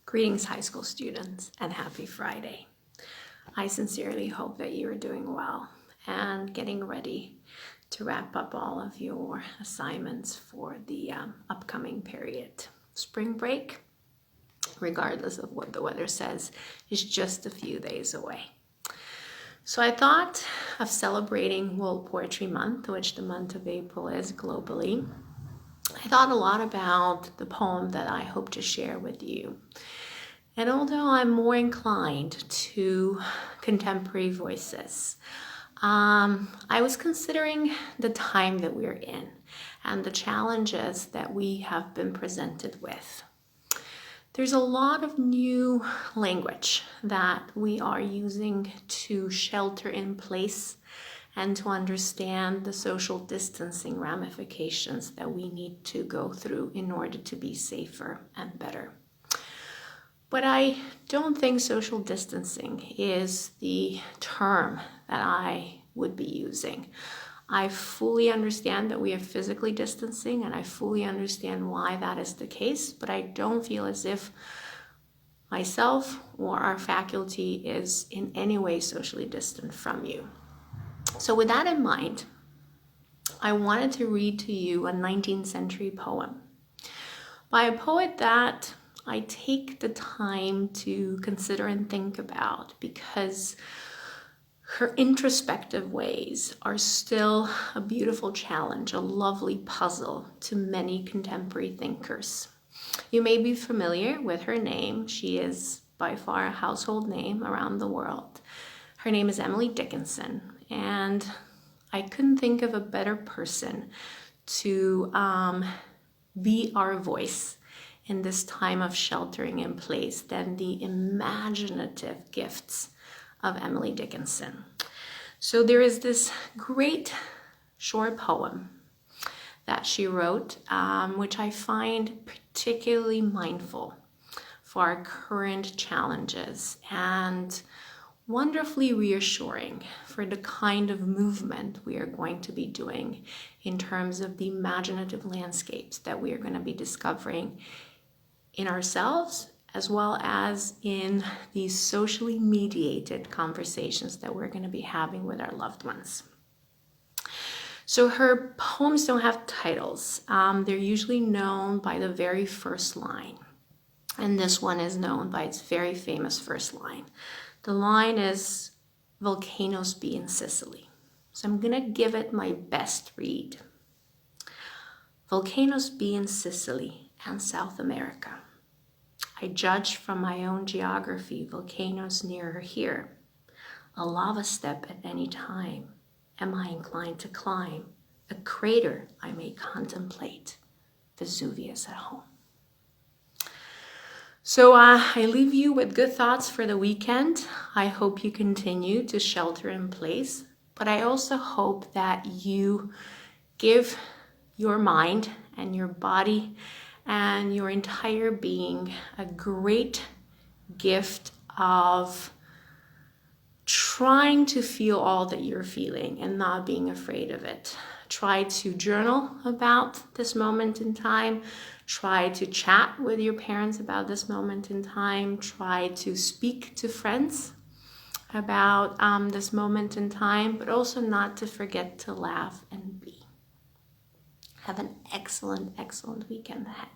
Greetings, high school students, and happy Friday. I sincerely hope that you are doing well and getting ready to wrap up all of your assignments for the upcoming period. Spring break, regardless of what the weather says, is just a few days away. So I thought of celebrating World Poetry Month, which the month of April is globally. I thought a lot about the poem that I hope to share with you. And although I'm more inclined to contemporary voices, I was considering the time that we're in and the challenges that we have been presented with. There's a lot of new language that we are using to shelter in place and to understand the social distancing ramifications that we need to go through in order to be safer and better. But I don't think social distancing is the term that I would be using. I fully understand that we are physically distancing, and I fully understand why that is the case, but I don't feel as if myself or our faculty is in any way socially distant from you. So with that in mind, I wanted to read to you a 19th century poem by a poet that I take the time to consider and think about because her introspective ways are still a beautiful challenge, a lovely puzzle to many contemporary thinkers. You may be familiar with her name. She is by far a household name around the world. Her name is Emily Dickinson, and I couldn't think of a better person to be our voice in this time of sheltering in place than the imaginative gifts of Emily Dickinson. So there is this great short poem that she wrote, which I find particularly mindful for our current challenges and wonderfully reassuring for the kind of movement we are going to be doing in terms of the imaginative landscapes that we are going to be discovering in ourselves, as well as in these socially mediated conversations that we're going to be having with our loved ones. So her poems don't have titles. They're usually known by the very first line. And this one is known by its very famous first line. The line is, "Volcanoes be in Sicily." So I'm going to give it my best read. Volcanoes be in Sicily and South America. I judge from my own geography volcanoes nearer here. A lava step at any time. Am I inclined to climb? A crater I may contemplate. Vesuvius at home. So I leave you with good thoughts for the weekend. I hope you continue to shelter in place, but I also hope that you give your mind and your body and your entire being a great gift of trying to feel all that you're feeling and not being afraid of it. Try to journal about this moment in time. Try to chat with your parents about this moment in time. Try to speak to friends about this moment in time, but also not to forget to laugh and be. Have an excellent, excellent weekend ahead.